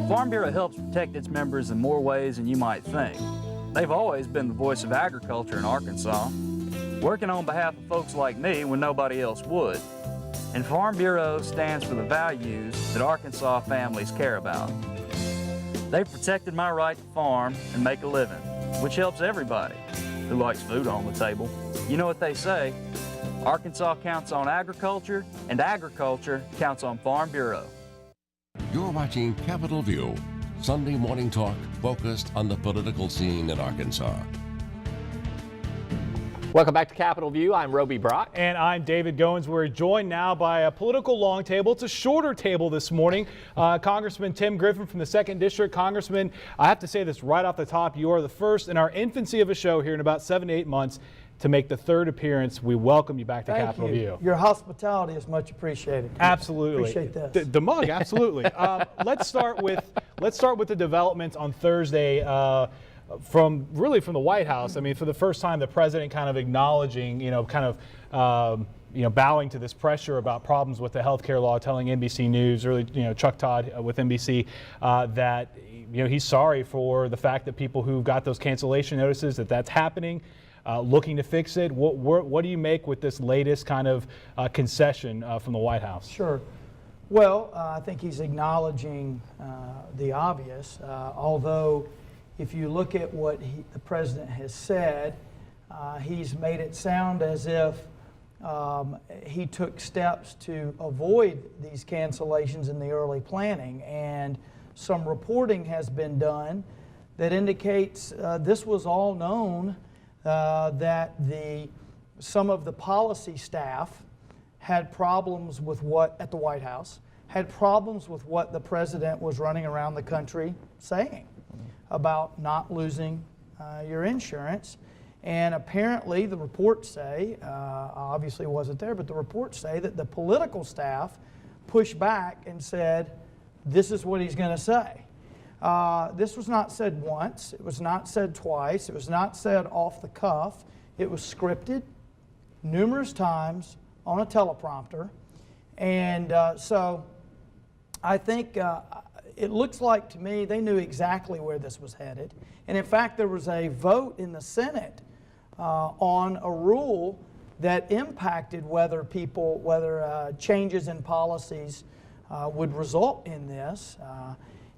Farm Bureau helps protect its members in more ways than you might think. They've always been the voice of agriculture in Arkansas, working on behalf of folks like me when nobody else would. And Farm Bureau stands for the values that Arkansas families care about. They've protected my right to farm and make a living, which helps everybody who likes food on the table. You know what they say, Arkansas counts on agriculture, and agriculture counts on Farm Bureau. You're watching Capitol View, Sunday morning talk focused on the political scene in Arkansas. Welcome back to Capitol View. I'm Roby Brock. And I'm David Goins. We're joined now by a political long table. It's a shorter table this morning. Congressman Tim Griffin from the 2nd District. Congressman, I have to say this right off the top. You are the first in our infancy of a show here in about 7 to 8 months to make the 3rd appearance. We welcome you back to Capitol View. Your hospitality is much appreciated. Absolutely. Appreciate this. The mug, absolutely. Let's start with the developments on Thursday. From the White House. I mean, for the first time, the president kind of acknowledging, bowing to this pressure about problems with the health care law, telling NBC News, Chuck Todd with NBC, that, he's sorry for the fact that people who got those cancellation notices, that's happening, looking to fix it. What do you make with this latest kind of concession from the White House? Sure. Well, I think he's acknowledging the obvious, although if you look at what the president has said, he's made it sound as if he took steps to avoid these cancellations in the early planning. And some reporting has been done that indicates this was all known, that some of the policy staff had problems with at the White House, had problems with what the president was running around the country saying about not losing your insurance. And apparently the reports say, obviously wasn't there, but the reports say that the political staff pushed back and said, this is what he's going to say. This was not said once, it was not said twice, it was not said off the cuff, it was scripted numerous times on a teleprompter. And so I think it looks like to me they knew exactly where this was headed. And in fact, there was a vote in the Senate on a rule that impacted whether changes in policies would result in this.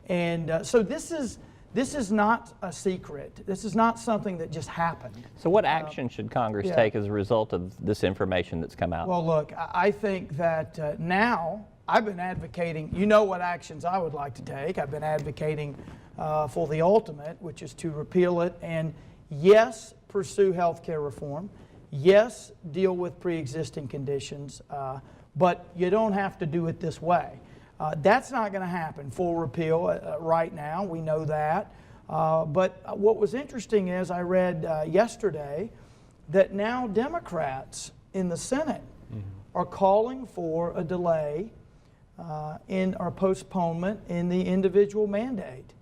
So this is not a secret. This is not something that just happened. So what action should Congress take as a result of this information that's come out? Well, look, I think that now I've been advocating, what actions I would like to take. I've been advocating for the ultimate, which is to repeal it and, yes, pursue health care reform. Yes, deal with pre-existing conditions, but you don't have to do it this way. That's not going to happen, full repeal right now. We know that. But what was interesting is I read yesterday that now Democrats in the Senate are calling for a delay in our postponement in the individual mandate.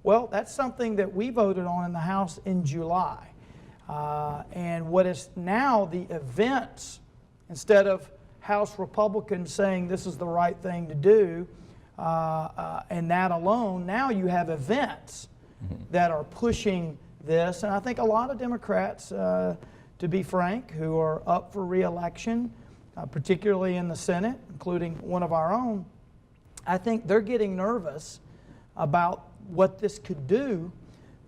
Well, that's something that we voted on in the House in July. And what is now the events, instead of House Republicans saying this is the right thing to do, and that alone, now you have events that are pushing this. And I think a lot of Democrats, to be frank, who are up for re-election, particularly in the Senate, including one of our own, I think they're getting nervous about what this could do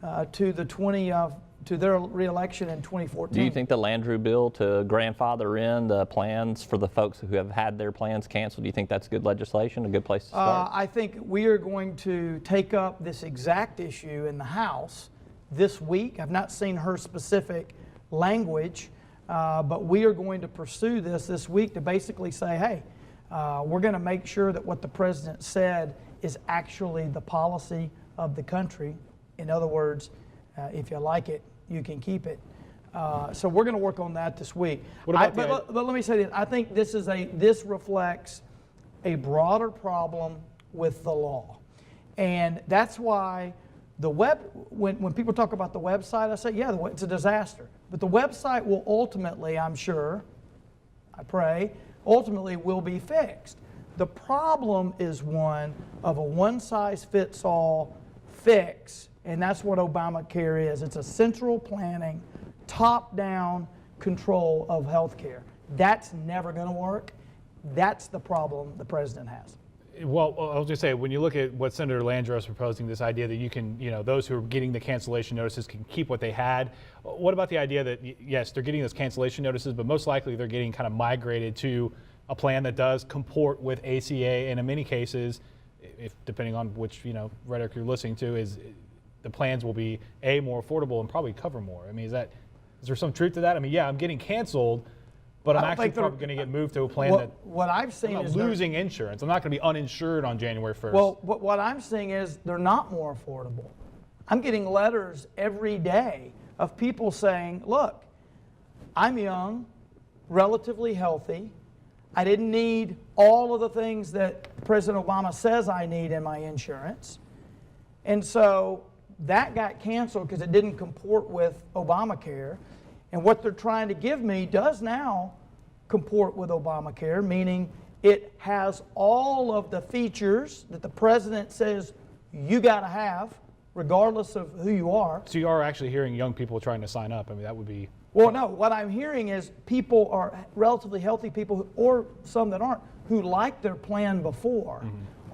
to their re-election in 2014. Do you think the Landrieu bill to grandfather in the plans for the folks who have had their plans canceled, do you think that's good legislation, a good place to start? I think we are going to take up this exact issue in the House this week. I've not seen her specific language, but we are going to pursue this week to basically say, hey, we're going to make sure that what the president said is actually the policy of the country. In other words, if you like it, you can keep it. So we're going to work on that this week. But let me say this. I think this reflects a broader problem with the law. And that's why when people talk about the website, I say, yeah, it's a disaster. But the website will ultimately, I'm sure, I pray, ultimately will be fixed. The problem is one of a one-size-fits-all fix, and that's what Obamacare is. It's a central planning, top-down control of health care. That's never going to work. That's the problem the president has. Well, I'll just say, when you look at what Senator Landrieu is proposing, this idea that you can, those who are getting the cancellation notices can keep what they had. What about the idea that, yes, they're getting those cancellation notices, but most likely they're getting kind of migrated to a plan that does comport with ACA, and in many cases, if depending on which rhetoric you're listening to, is the plans will be more affordable and probably cover more. I mean, is there some truth to that? I mean, yeah, I'm getting canceled, but I'm actually probably going to get moved to a plan what I've seen I'm not is losing insurance. I'm not going to be uninsured on January 1st. Well, what I'm seeing is they're not more affordable. I'm getting letters every day of people saying, look, I'm young, relatively healthy. I didn't need all of the things that President Obama says I need in my insurance. And so that got canceled because it didn't comport with Obamacare. And what they're trying to give me does now comport with Obamacare, meaning it has all of the features that the president says you got to have, regardless of who you are. So you are actually hearing young people trying to sign up. I mean, that would be... Well, no, what I'm hearing is people are relatively healthy people, or some that aren't, who liked their plan before,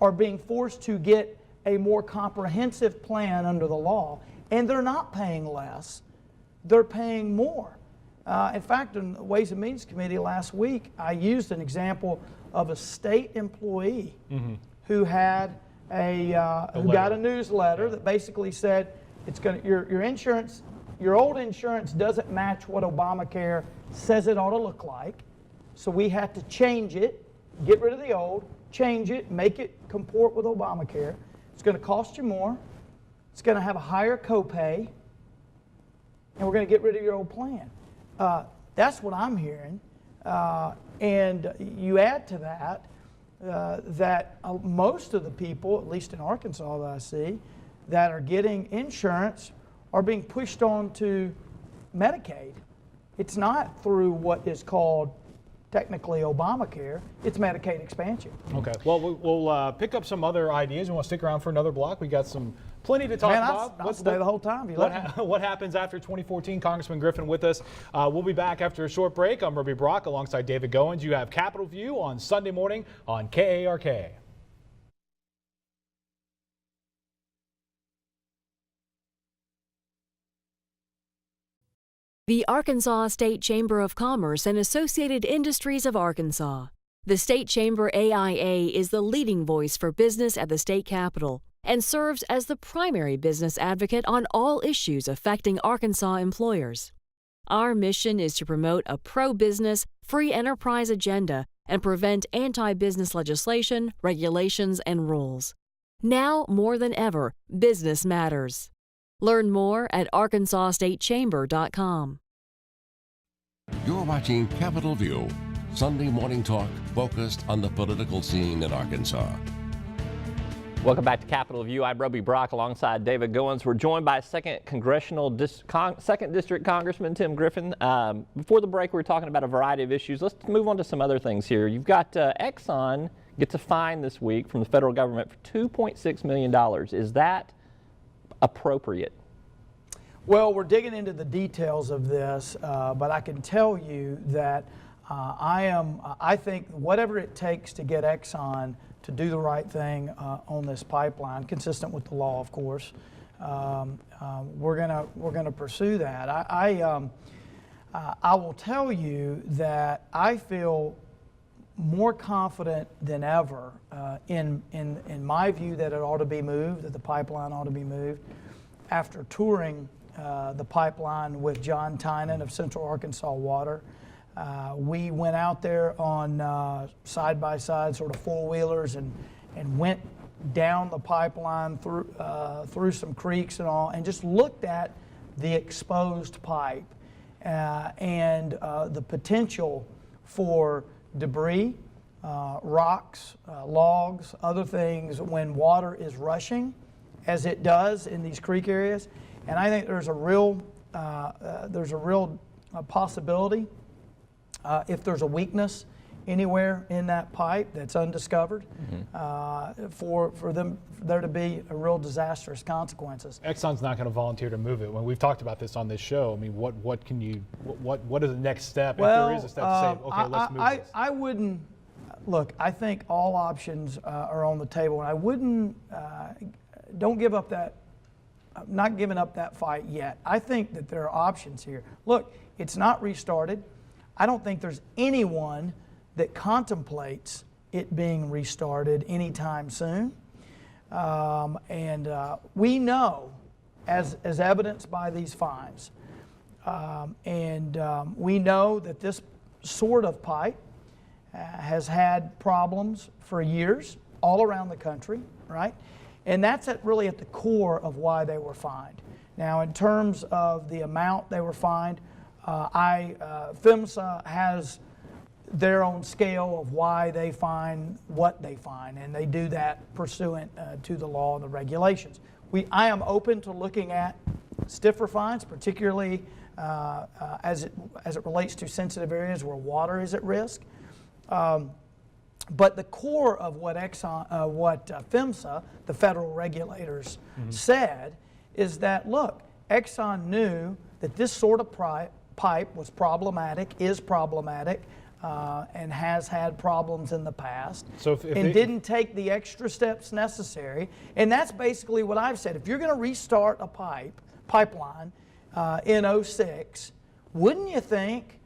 are being forced to get a more comprehensive plan under the law, and they're not paying less. They're paying more. In fact, in the Ways and Means Committee last week, I used an example of a state employee who had who got a newsletter that basically said it's going to, your insurance, your old insurance doesn't match what Obamacare says it ought to look like, so we had to change it, get rid of the old, change it, make it comport with Obamacare. It's going to cost you more. It's going to have a higher copay. And we're going to get rid of your old plan. That's what I'm hearing. And you add to that that most of the people, at least in Arkansas that I see, that are getting insurance are being pushed on to Medicaid. It's not through what is called technically Obamacare, it's Medicaid expansion. Okay, well, we'll pick up some other ideas. You want to stick around for another block? We got plenty to talk about. I'll stay the whole time. What happens after 2014? Congressman Griffin with us. We'll be back after a short break. I'm Roby Brock alongside David Goins. You have Capitol View on Sunday morning on KARK. The Arkansas State Chamber of Commerce and Associated Industries of Arkansas. The State Chamber AIA is the leading voice for business at the state capitol and serves as the primary business advocate on all issues affecting Arkansas employers. Our mission is to promote a pro-business, free enterprise agenda and prevent anti-business legislation, regulations, and rules. Now more than ever, business matters. Learn more at arkansasstatechamber.com. You're watching Capitol View, Sunday morning talk focused on the political scene in Arkansas. Welcome back to Capitol View. I'm Roby Brock alongside David Goins. We're joined by 2nd District Congressman Tim Griffin. Before the break, we were talking about a variety of issues. Let's move on to some other things here. You've got Exxon gets a fine this week from the federal government for $2.6 million. Is that appropriate? Well, we're digging into the details of this, but I can tell you that I think whatever it takes to get Exxon to do the right thing on this pipeline, consistent with the law, of course, we're gonna pursue that. I will tell you that I feel more confident than ever in my view that it ought to be moved, that the pipeline ought to be moved. After touring the pipeline with John Tynan of Central Arkansas Water, we went out there on side-by-side sort of four-wheelers and went down the pipeline through some creeks and all, and just looked at the exposed pipe and the potential for debris, rocks, logs, other things when water is rushing, as it does in these creek areas. And I think there's a real possibility if there's a weakness anywhere in that pipe that's undiscovered for there to be a real disastrous consequences. Exxon's not going to volunteer to move it. When we've talked about this on this show, I mean, what is the next step, Well, if there is a step to say, okay, let's move this? I wouldn't, look, I think all options are on the table, and I wouldn't, don't give up that, not giving up that fight yet. I think that there are options here. Look, it's not restarted. I don't think there's anyone that contemplates it being restarted anytime soon. We know, as evidenced by these fines, we know that this sort of pipe has had problems for years all around the country, right? And that's really at the core of why they were fined. Now, in terms of the amount they were fined, PHMSA has their own scale of why they fine what they fine, and they do that pursuant to the law and the regulations. I am open to looking at stiffer fines, particularly as it relates to sensitive areas where water is at risk. But the core of what PHMSA, the federal regulators, said is that, look, Exxon knew that this sort of pipe was problematic, is problematic, and has had problems in the past, and didn't take the extra steps necessary. And that's basically what I've said. If you're going to restart a pipeline in 06, wouldn't you think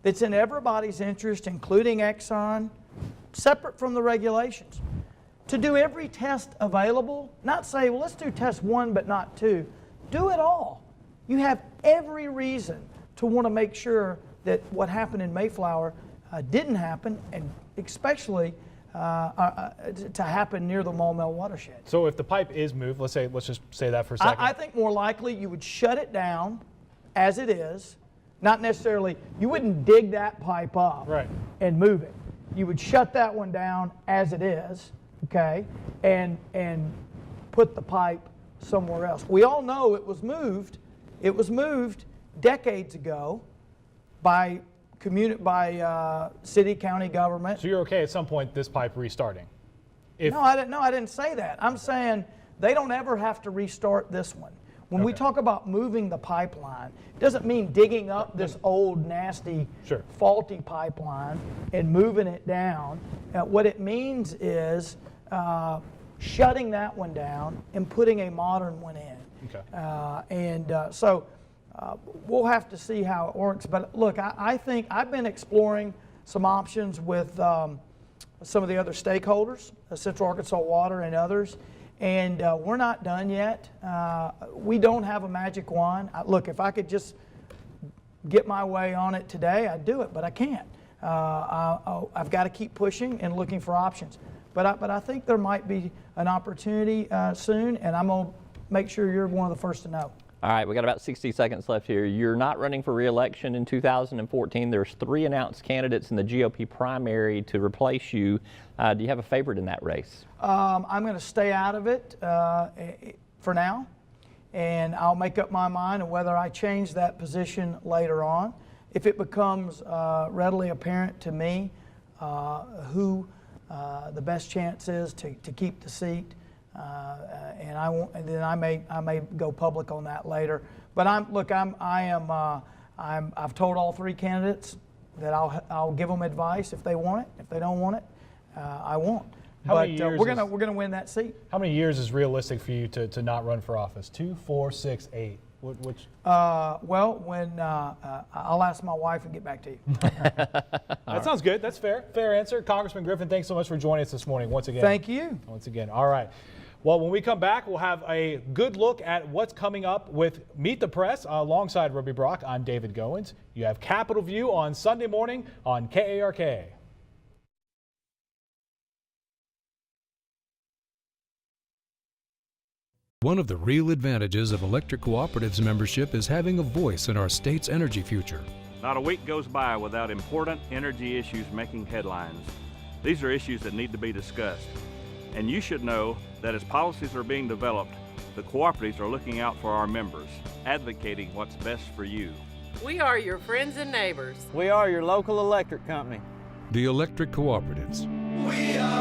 it's in everybody's interest, including Exxon, separate from the regulations, to do every test available? Not say, well, let's do test 1 but not 2. Do it all. You have every reason to want to make sure that what happened in Mayflower didn't happen, and especially to happen near the Maumelle watershed. So if the pipe is moved, let's just say that for a second. I think more likely you would shut it down as it is. Not necessarily, you wouldn't dig that pipe up and move it. You would shut that one down as it is, okay, and put the pipe somewhere else. We all know it was moved. It was moved decades ago by city, county government. So you're okay at some point this pipe restarting? No, I didn't say that. I'm saying they don't ever have to restart this one. When we talk about moving the pipeline, it doesn't mean digging up this old, nasty, faulty pipeline and moving it down. What it means is shutting that one down and putting a modern one in. So we'll have to see how it works. But look, I think I've been exploring some options with some of the other stakeholders, Central Arkansas Water and others. And we're not done yet. We don't have a magic wand. Look, if I could just get my way on it today, I'd do it, but I can't. I've got to keep pushing and looking for options. But I think there might be an opportunity soon, and I'm going to make sure you're one of the first to know. All right, we got about 60 seconds left here. You're not running for re-election in 2014. There's 3 announced candidates in the GOP primary to replace you. Do you have a favorite in that race? I'm going to stay out of it for now, and I'll make up my mind on whether I change that position later on. If it becomes readily apparent to me who the best chance is to keep the seat, and then I may go public on that later. But I've told all 3 candidates that I'll give them advice if they want it. If they don't want it, I won't. But we're gonna win that seat. How many years is realistic for you to not run for office? 2, 4, 6, 8? Which? Well, when I'll ask my wife and get back to you. That sounds good. That's fair. Fair answer. Congressman Griffin, thanks so much for joining us this morning once again. Thank you. Once again. All right. Well, when we come back, we'll have a good look at what's coming up with Meet the Press alongside Ruby Brock. I'm David Goins. You have Capitol View on Sunday morning on KARK. One of the real advantages of electric cooperatives membership is having a voice in our state's energy future. Not a week goes by without important energy issues making headlines. These are issues that need to be discussed. And you should know that as policies are being developed, the cooperatives are looking out for our members, advocating what's best for you. We are your friends and neighbors. We are your local electric company. the electric cooperatives. We are